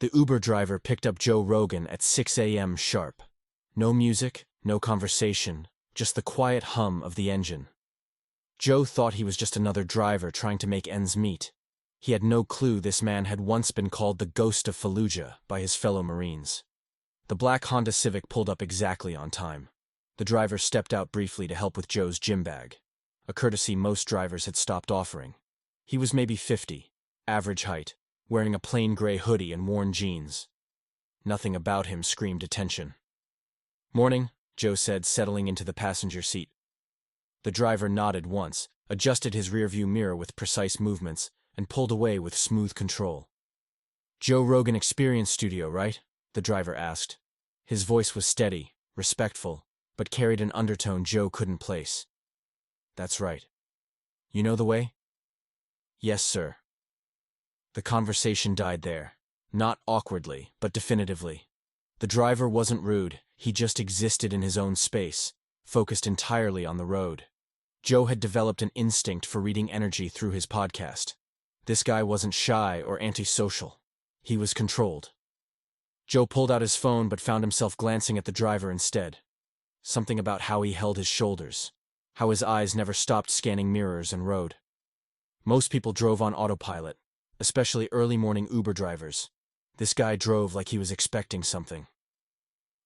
The Uber driver picked up Joe Rogan at 6 a.m. sharp. No music, no conversation, just the quiet hum of the engine. Joe thought he was just another driver trying to make ends meet. He had no clue this man had once been called the Ghost of Fallujah by his fellow Marines. The black Honda Civic pulled up exactly on time. The driver stepped out briefly to help with Joe's gym bag, a courtesy most drivers had stopped offering. He was maybe 50, average height, wearing a plain gray hoodie and worn jeans. Nothing about him screamed attention. "Morning," Joe said, settling into the passenger seat. The driver nodded once, adjusted his rearview mirror with precise movements, and pulled away with smooth control. "Joe Rogan Experience Studio, right?" the driver asked. His voice was steady, respectful, but carried an undertone Joe couldn't place. "That's right. You know the way?" "Yes, sir." The conversation died there, not awkwardly, but definitively. The driver wasn't rude, he just existed in his own space, focused entirely on the road. Joe had developed an instinct for reading energy through his podcast. This guy wasn't shy or antisocial. He was controlled. Joe pulled out his phone but found himself glancing at the driver instead. Something about how he held his shoulders, how his eyes never stopped scanning mirrors and road. Most people drove on autopilot, especially early morning Uber drivers. This guy drove like he was expecting something.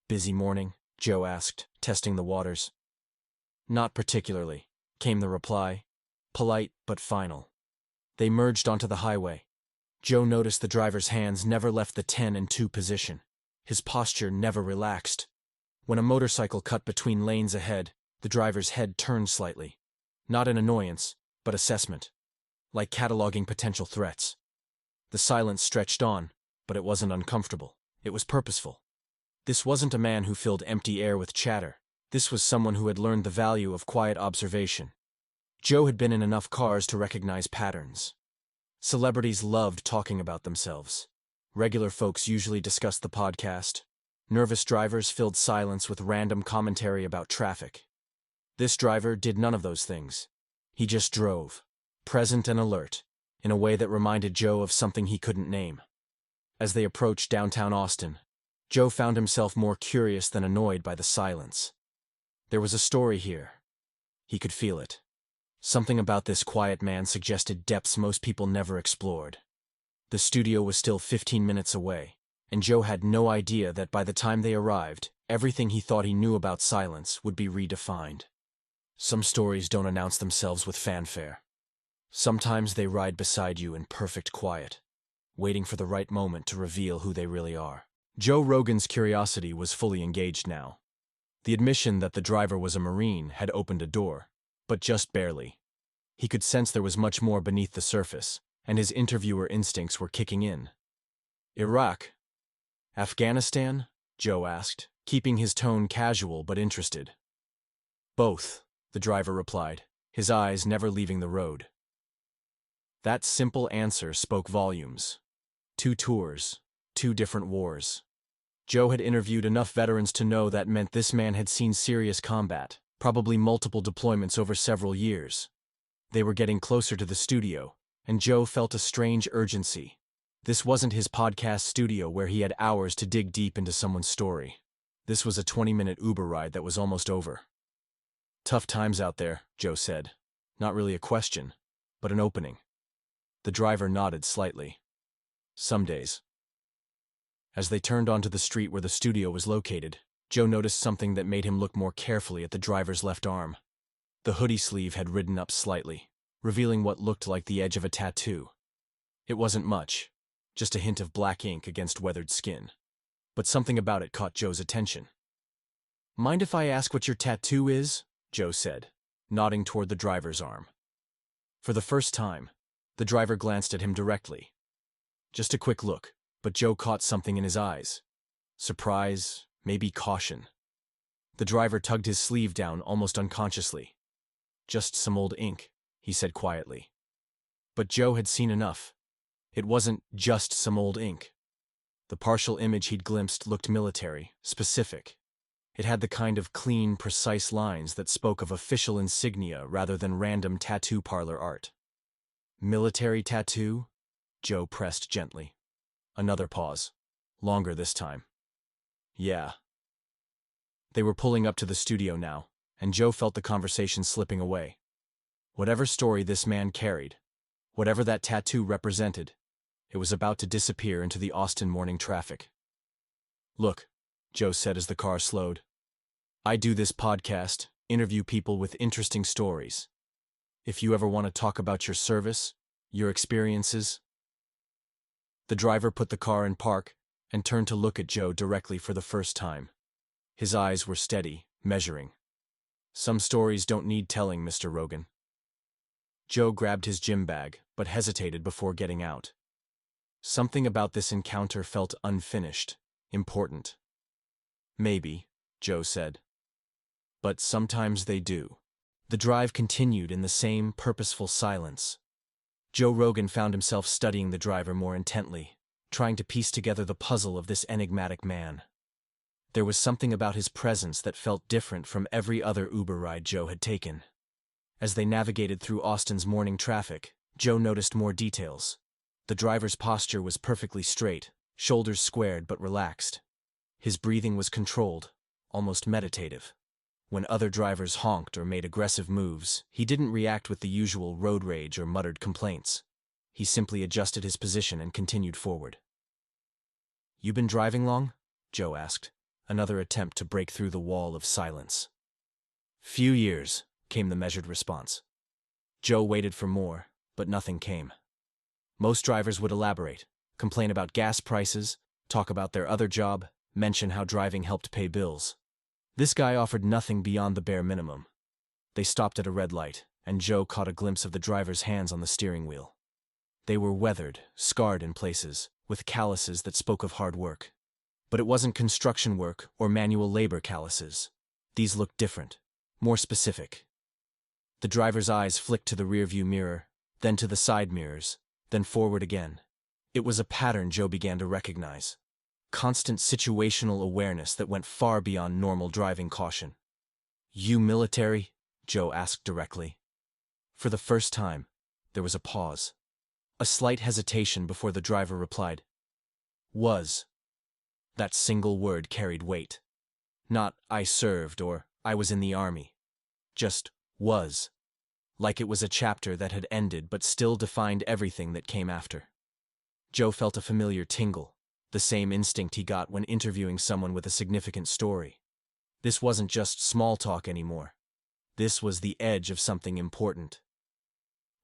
"Busy morning?" Joe asked, testing the waters. "Not particularly," came the reply, polite but final. They merged onto the highway. Joe noticed the driver's hands never left the 10 and 2 position. His posture never relaxed. When a motorcycle cut between lanes ahead, the driver's head turned slightly. Not in annoyance, but assessment. Like cataloging potential threats. The silence stretched on, but it wasn't uncomfortable. It was purposeful. This wasn't a man who filled empty air with chatter. This was someone who had learned the value of quiet observation. Joe had been in enough cars to recognize patterns. Celebrities loved talking about themselves. Regular folks usually discussed the podcast. Nervous drivers filled silence with random commentary about traffic. This driver did none of those things. He just drove, present and alert, in a way that reminded Joe of something he couldn't name. As they approached downtown Austin, Joe found himself more curious than annoyed by the silence. There was a story here. He could feel it. Something about this quiet man suggested depths most people never explored. The studio was still 15 minutes away, and Joe had no idea that by the time they arrived, everything he thought he knew about silence would be redefined. Some stories don't announce themselves with fanfare. Sometimes they ride beside you in perfect quiet, waiting for the right moment to reveal who they really are. Joe Rogan's curiosity was fully engaged now. The admission that the driver was a Marine had opened a door, but just barely. He could sense there was much more beneath the surface, and his interviewer instincts were kicking in. "Iraq? Afghanistan?" Joe asked, keeping his tone casual but interested. "Both," the driver replied, his eyes never leaving the road. That simple answer spoke volumes. 2 tours, 2 different wars. Joe had interviewed enough veterans to know that meant this man had seen serious combat, probably multiple deployments over several years. They were getting closer to the studio, and Joe felt a strange urgency. This wasn't his podcast studio where he had hours to dig deep into someone's story. This was a 20-minute Uber ride that was almost over. "Tough times out there," Joe said. Not really a question, but an opening. The driver nodded slightly. "Some days." As they turned onto the street where the studio was located, Joe noticed something that made him look more carefully at the driver's left arm. The hoodie sleeve had ridden up slightly, revealing what looked like the edge of a tattoo. It wasn't much, just a hint of black ink against weathered skin. But something about it caught Joe's attention. "Mind if I ask what your tattoo is?" Joe said, nodding toward the driver's arm. For the first time, the driver glanced at him directly. Just a quick look, but Joe caught something in his eyes. Surprise, maybe caution. The driver tugged his sleeve down almost unconsciously. "Just some old ink," he said quietly. But Joe had seen enough. It wasn't just some old ink. The partial image he'd glimpsed looked military, specific. It had the kind of clean, precise lines that spoke of official insignia rather than random tattoo parlor art. "Military tattoo?" Joe pressed gently. Another pause. Longer this time. Yeah. They were pulling up to the studio now, and Joe felt the conversation slipping away. Whatever story this man carried, whatever that tattoo represented, it was about to disappear into the Austin morning traffic. Look, Joe said as the car slowed. I do this podcast, interview people with interesting stories. If you ever want to talk about your service, your experiences. The driver put the car in park and turned to look at Joe directly for the first time. His eyes were steady, measuring. Some stories don't need telling, Mr. Rogan. Joe grabbed his gym bag, but hesitated before getting out. Something about this encounter felt unfinished, important. Maybe, Joe said. But sometimes they do. The drive continued in the same purposeful silence. Joe Rogan found himself studying the driver more intently, trying to piece together the puzzle of this enigmatic man. There was something about his presence that felt different from every other Uber ride Joe had taken. As they navigated through Austin's morning traffic, Joe noticed more details. The driver's posture was perfectly straight, shoulders squared but relaxed. His breathing was controlled, almost meditative. When other drivers honked or made aggressive moves, he didn't react with the usual road rage or muttered complaints. He simply adjusted his position and continued forward. "You been driving long?" Joe asked, another attempt to break through the wall of silence. "Few years," came the measured response. Joe waited for more, but nothing came. Most drivers would elaborate, complain about gas prices, talk about their other job, mention how driving helped pay bills. This guy offered nothing beyond the bare minimum. They stopped at a red light, and Joe caught a glimpse of the driver's hands on the steering wheel. They were weathered, scarred in places, with calluses that spoke of hard work. But it wasn't construction work or manual labor calluses. These looked different, more specific. The driver's eyes flicked to the rearview mirror, then to the side mirrors, then forward again. It was a pattern Joe began to recognize. Constant situational awareness that went far beyond normal driving caution. "You military?" Joe asked directly. For the first time, there was a pause. A slight hesitation before the driver replied. "Was." That single word carried weight. Not "I served" or "I was in the army." Just "was." Like it was a chapter that had ended but still defined everything that came after. Joe felt a familiar tingle, the same instinct he got when interviewing someone with a significant story. This wasn't just small talk anymore. This was the edge of something important.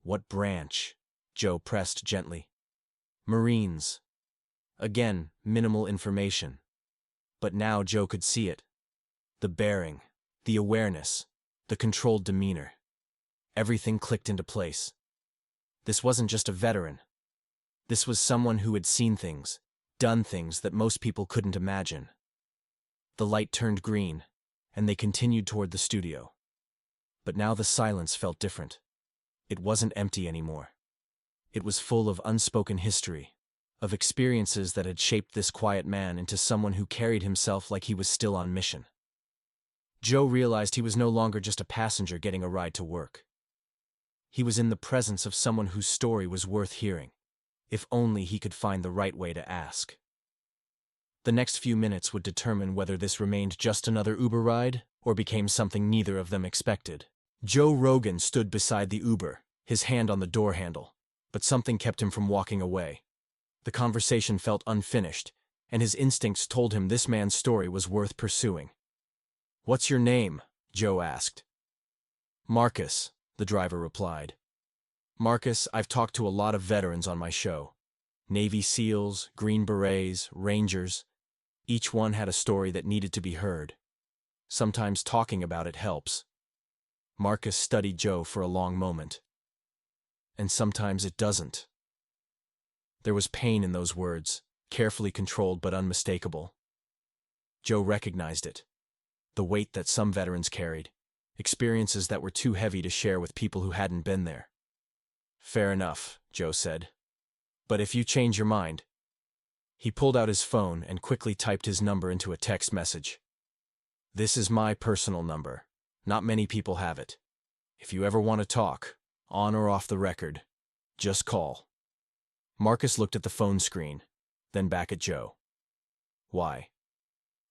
"What branch?" Joe pressed gently. "Marines." Again, minimal information. But now Joe could see it. The bearing, the awareness, the controlled demeanor. Everything clicked into place. This wasn't just a veteran. This was someone who had seen things, done things that most people couldn't imagine. The light turned green, and they continued toward the studio. But now the silence felt different. It wasn't empty anymore. It was full of unspoken history, of experiences that had shaped this quiet man into someone who carried himself like he was still on mission. Joe realized he was no longer just a passenger getting a ride to work. He was in the presence of someone whose story was worth hearing, if only he could find the right way to ask. The next few minutes would determine whether this remained just another Uber ride or became something neither of them expected. Joe Rogan stood beside the Uber, his hand on the door handle, but something kept him from walking away. The conversation felt unfinished, and his instincts told him this man's story was worth pursuing. "What's your name?" Joe asked. "Marcus," the driver replied. "Marcus, I've talked to a lot of veterans on my show. Navy SEALs, Green Berets, Rangers. Each one had a story that needed to be heard. Sometimes talking about it helps." Marcus studied Joe for a long moment. "And sometimes it doesn't." There was pain in those words, carefully controlled but unmistakable. Joe recognized it. The weight that some veterans carried, experiences that were too heavy to share with people who hadn't been there. "Fair enough," Joe said. "But if you change your mind..." He pulled out his phone and quickly typed his number into a text message. "This is my personal number. Not many people have it. If you ever want to talk, on or off the record, just call." Marcus looked at the phone screen, then back at Joe. Why?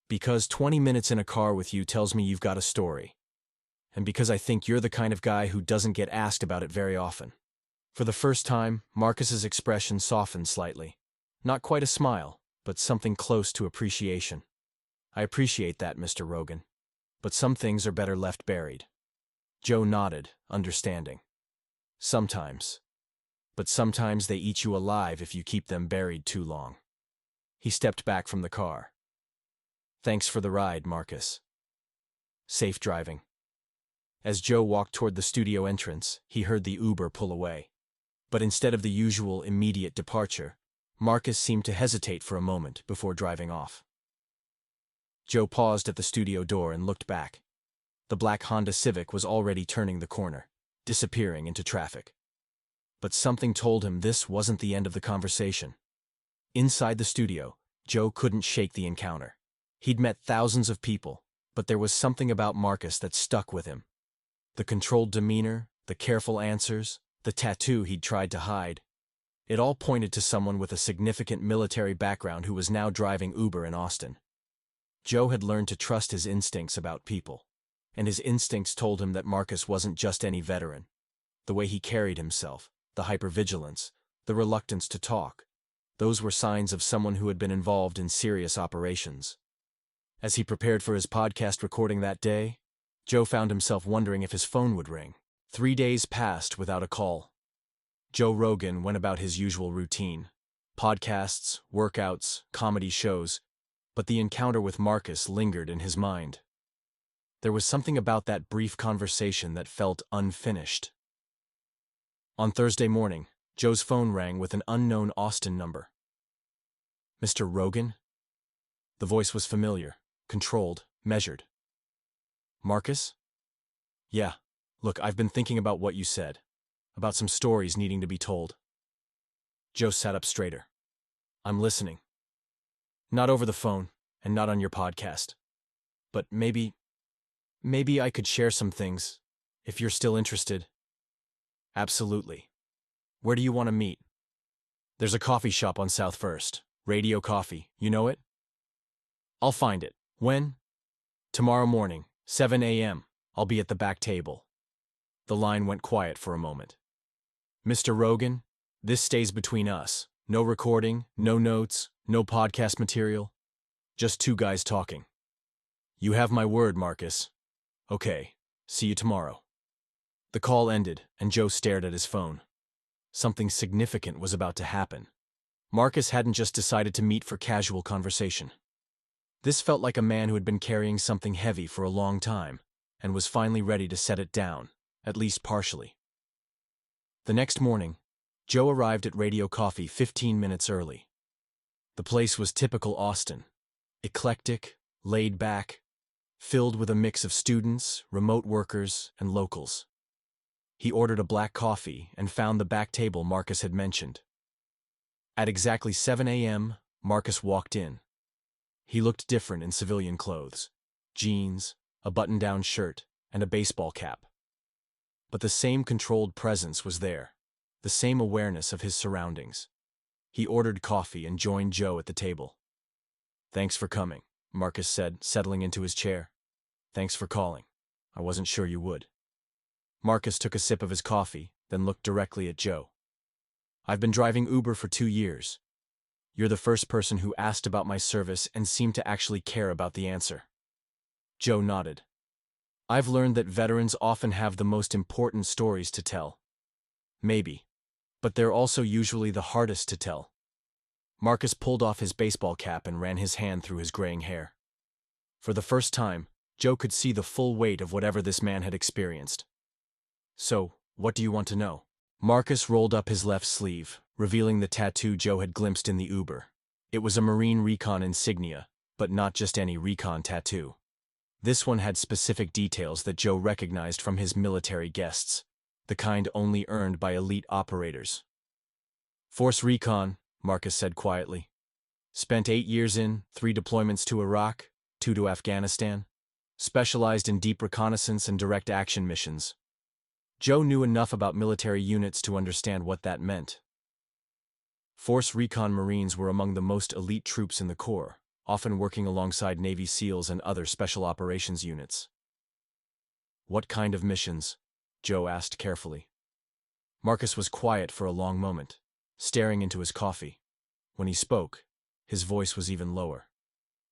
Because 20 minutes in a car with you tells me you've got a story. And because I think you're the kind of guy who doesn't get asked about it very often. For the first time, Marcus's expression softened slightly. Not quite a smile, but something close to appreciation. I appreciate that, Mr. Rogan. But some things are better left buried. Joe nodded, understanding. Sometimes. But sometimes they eat you alive if you keep them buried too long. He stepped back from the car. Thanks for the ride, Marcus. Safe driving. As Joe walked toward the studio entrance, he heard the Uber pull away. But instead of the usual immediate departure, Marcus seemed to hesitate for a moment before driving off. Joe paused at the studio door and looked back. The black Honda Civic was already turning the corner, disappearing into traffic. But something told him this wasn't the end of the conversation. Inside the studio, Joe couldn't shake the encounter. He'd met thousands of people, but there was something about Marcus that stuck with him. The controlled demeanor, the careful answers, the tattoo he'd tried to hide. It all pointed to someone with a significant military background who was now driving Uber in Austin. Joe had learned to trust his instincts about people, and his instincts told him that Marcus wasn't just any veteran. The way he carried himself, the hypervigilance, the reluctance to talk, those were signs of someone who had been involved in serious operations. As he prepared for his podcast recording that day, Joe found himself wondering if his phone would ring. 3 days passed without a call. Joe Rogan went about his usual routine. Podcasts, workouts, comedy shows, but the encounter with Marcus lingered in his mind. There was something about that brief conversation that felt unfinished. On Thursday morning, Joe's phone rang with an unknown Austin number. Mr. Rogan? The voice was familiar, controlled, measured. Marcus? Yeah. Look, I've been thinking about what you said, about some stories needing to be told. Joe sat up straighter. I'm listening. Not over the phone, and not on your podcast. But maybe I could share some things, if you're still interested. Absolutely. Where do you want to meet? There's a coffee shop on South First. Radio Coffee, you know it? I'll find it. When? Tomorrow morning, 7 a.m. I'll be at the back table. The line went quiet for a moment. Mr. Rogan, this stays between us. No recording, no notes, no podcast material. Just two guys talking. You have my word, Marcus. Okay, see you tomorrow. The call ended, and Joe stared at his phone. Something significant was about to happen. Marcus hadn't just decided to meet for casual conversation. This felt like a man who had been carrying something heavy for a long time, and was finally ready to set it down, at least partially. The next morning, Joe arrived at Radio Coffee 15 minutes early. The place was typical Austin, eclectic, laid back, filled with a mix of students, remote workers, and locals. He ordered a black coffee and found the back table Marcus had mentioned. At exactly 7 a.m., Marcus walked in. He looked different in civilian clothes, jeans, a button-down shirt, and a baseball cap. But the same controlled presence was there, the same awareness of his surroundings. He ordered coffee and joined Joe at the table. Thanks for coming, Marcus said, settling into his chair. Thanks for calling. I wasn't sure you would. Marcus took a sip of his coffee, then looked directly at Joe. I've been driving Uber for 2 years. You're the first person who asked about my service and seemed to actually care about the answer. Joe nodded. I've learned that veterans often have the most important stories to tell. Maybe. But they're also usually the hardest to tell. Marcus pulled off his baseball cap and ran his hand through his graying hair. For the first time, Joe could see the full weight of whatever this man had experienced. So, what do you want to know? Marcus rolled up his left sleeve, revealing the tattoo Joe had glimpsed in the Uber. It was a Marine Recon insignia, but not just any recon tattoo. This one had specific details that Joe recognized from his military guests, the kind only earned by elite operators. Force Recon, Marcus said quietly. Spent 8 years in, 3 deployments to Iraq, 2 to Afghanistan. Specialized in deep reconnaissance and direct action missions. Joe knew enough about military units to understand what that meant. Force Recon Marines were among the most elite troops in the Corps, often working alongside Navy SEALs and other special operations units. What kind of missions? Joe asked carefully. Marcus was quiet for a long moment, staring into his coffee. When he spoke, his voice was even lower.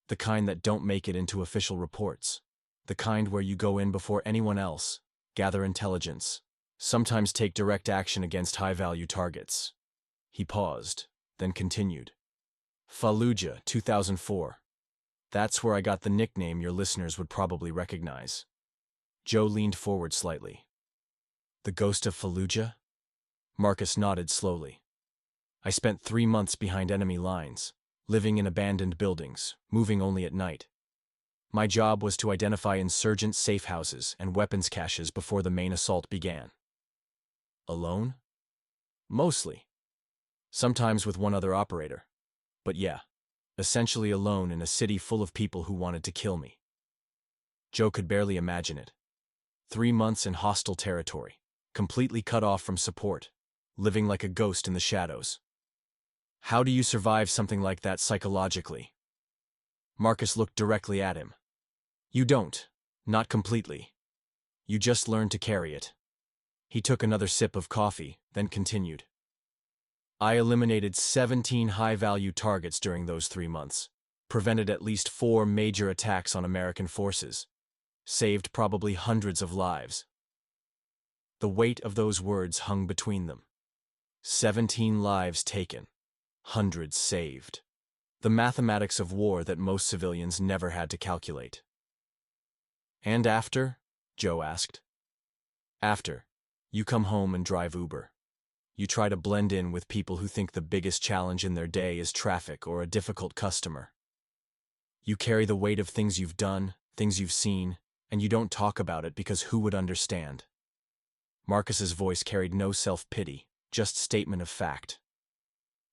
The kind that don't make it into official reports. The kind where you go in before anyone else, gather intelligence, sometimes take direct action against high-value targets. He paused, then continued. Fallujah, 2004. That's where I got the nickname your listeners would probably recognize. Joe leaned forward slightly. The ghost of Fallujah? Marcus nodded slowly. I spent 3 months behind enemy lines, living in abandoned buildings, moving only at night. My job was to identify insurgent safe houses and weapons caches before the main assault began. Alone? Mostly. Sometimes with one other operator. But yeah, essentially alone in a city full of people who wanted to kill me. Joe could barely imagine it. 3 months in hostile territory, completely cut off from support, living like a ghost in the shadows. How do you survive something like that psychologically? Marcus looked directly at him. You don't. Not completely. You just learn to carry it. He took another sip of coffee, then continued. I eliminated 17 high-value targets during those 3 months, prevented at least 4 major attacks on American forces, saved probably hundreds of lives. The weight of those words hung between them. 17 lives taken, hundreds saved. The mathematics of war that most civilians never had to calculate. And after? Joe asked. After, you come home and drive Uber. You try to blend in with people who think the biggest challenge in their day is traffic or a difficult customer. You carry the weight of things you've done, things you've seen, and you don't talk about it because who would understand? Marcus's voice carried no self-pity, just statement of fact.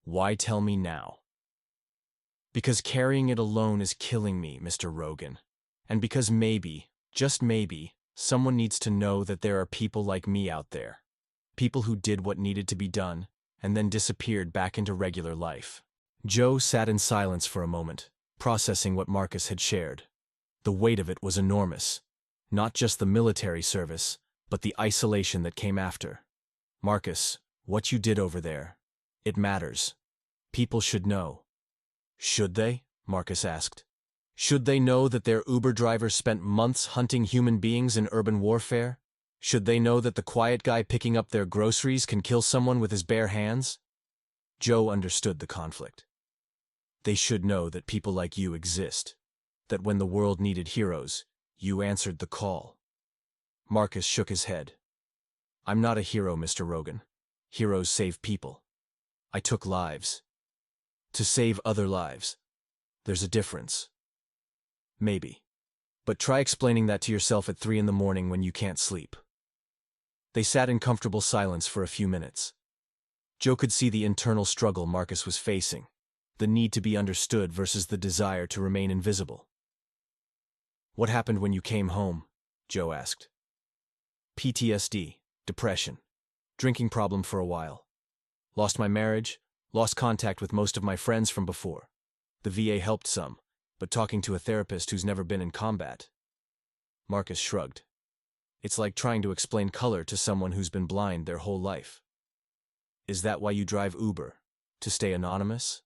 Why tell me now? Because carrying it alone is killing me, Mr. Rogan. And because maybe, just maybe, someone needs to know that there are people like me out there. People who did what needed to be done, and then disappeared back into regular life. Joe sat in silence for a moment, processing what Marcus had shared. The weight of it was enormous. Not just the military service, but the isolation that came after. Marcus, what you did over there, it matters. People should know. Should they? Marcus asked. Should they know that their Uber driver spent months hunting human beings in urban warfare? Should they know that the quiet guy picking up their groceries can kill someone with his bare hands? Joe understood the conflict. They should know that people like you exist. That when the world needed heroes, you answered the call. Marcus shook his head. I'm not a hero, Mr. Rogan. Heroes save people. I took lives. To save other lives. There's a difference. Maybe. But try explaining that to yourself at 3 a.m. when you can't sleep. They sat in comfortable silence for a few minutes. Joe could see the internal struggle Marcus was facing, the need to be understood versus the desire to remain invisible. What happened when you came home? Joe asked. PTSD, depression, drinking problem for a while. Lost my marriage, lost contact with most of my friends from before. The VA helped some, but talking to a therapist who's never been in combat. Marcus shrugged. It's like trying to explain color to someone who's been blind their whole life. Is that why you drive Uber? To stay anonymous?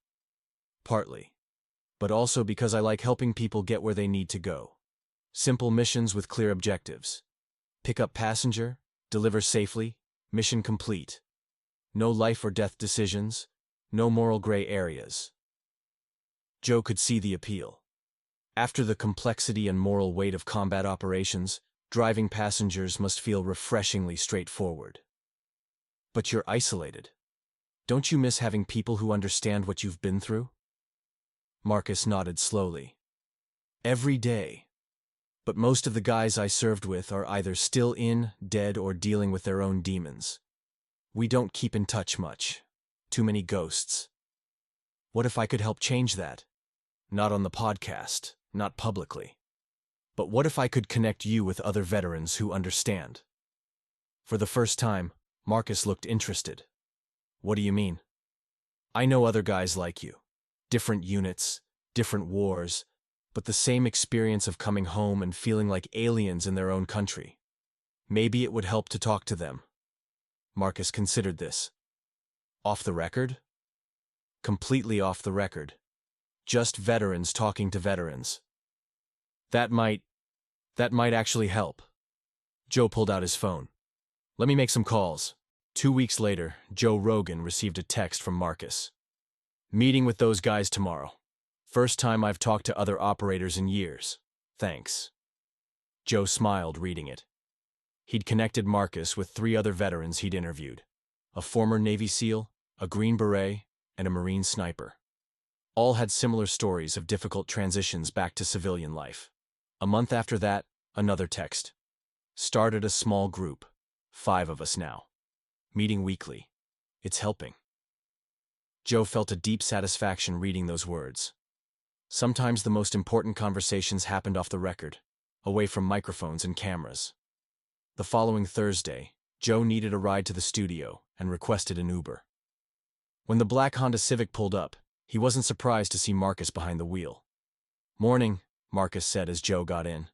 Partly. But also because I like helping people get where they need to go. Simple missions with clear objectives. Pick up passenger, deliver safely, mission complete. No life or death decisions, no moral gray areas. Joe could see the appeal. After the complexity and moral weight of combat operations, driving passengers must feel refreshingly straightforward. But you're isolated. Don't you miss having people who understand what you've been through? Marcus nodded slowly. Every day. But most of the guys I served with are either still in, dead, or dealing with their own demons. We don't keep in touch much. Too many ghosts. What if I could help change that? Not on the podcast, not publicly. But what if I could connect you with other veterans who understand? For the first time, Marcus looked interested. What do you mean? I know other guys like you. Different units, different wars, but the same experience of coming home and feeling like aliens in their own country. Maybe it would help to talk to them. Marcus considered this. Off the record? Completely off the record. Just veterans talking to veterans. That might actually help. Joe pulled out his phone. Let me make some calls. 2 weeks later, Joe Rogan received a text from Marcus. Meeting with those guys tomorrow. First time I've talked to other operators in years. Thanks. Joe smiled reading it. He'd connected Marcus with 3 other veterans he'd interviewed. A former Navy SEAL, a Green Beret, and a Marine sniper. All had similar stories of difficult transitions back to civilian life. A month after that, another text. Started a small group. 5 of us now. Meeting weekly. It's helping. Joe felt a deep satisfaction reading those words. Sometimes the most important conversations happened off the record, away from microphones and cameras. The following Thursday, Joe needed a ride to the studio and requested an Uber. When the black Honda Civic pulled up, he wasn't surprised to see Marcus behind the wheel. Morning, Marcus said as Joe got in.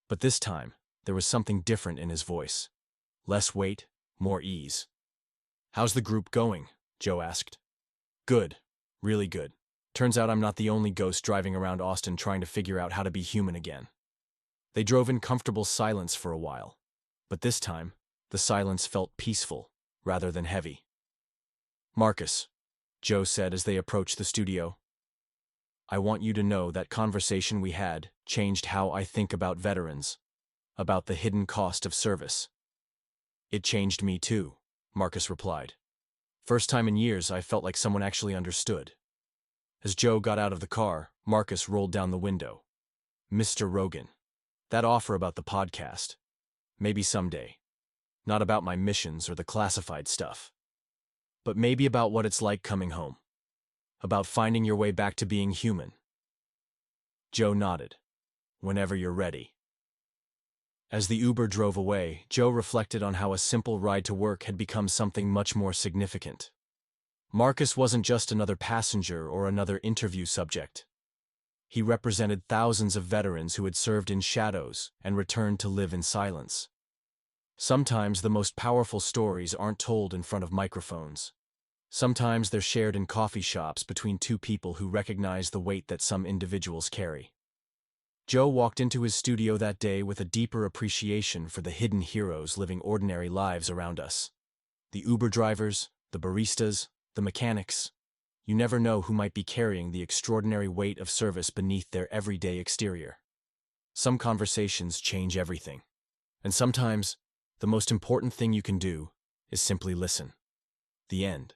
But this time, there was something different in his voice. Less weight, more ease. How's the group going? Joe asked. Good. Really good. Turns out I'm not the only ghost driving around Austin trying to figure out how to be human again. They drove in comfortable silence for a while. But this time, the silence felt peaceful, rather than heavy. Marcus, Joe said as they approached the studio. I want you to know that conversation we had changed how I think about veterans, about the hidden cost of service. It changed me too, Marcus replied. First time in years I felt like someone actually understood. As Joe got out of the car, Marcus rolled down the window. Mr. Rogan, that offer about the podcast. Maybe someday. Not about my missions or the classified stuff. But maybe about what it's like coming home. About finding your way back to being human. Joe nodded. Whenever you're ready. As the Uber drove away, Joe reflected on how a simple ride to work had become something much more significant. Marcus wasn't just another passenger or another interview subject. He represented thousands of veterans who had served in shadows and returned to live in silence. Sometimes the most powerful stories aren't told in front of microphones. Sometimes they're shared in coffee shops between 2 people who recognize the weight that some individuals carry. Joe walked into his studio that day with a deeper appreciation for the hidden heroes living ordinary lives around us. The Uber drivers, the baristas, the mechanics. You never know who might be carrying the extraordinary weight of service beneath their everyday exterior. Some conversations change everything. And sometimes, the most important thing you can do is simply listen. The end.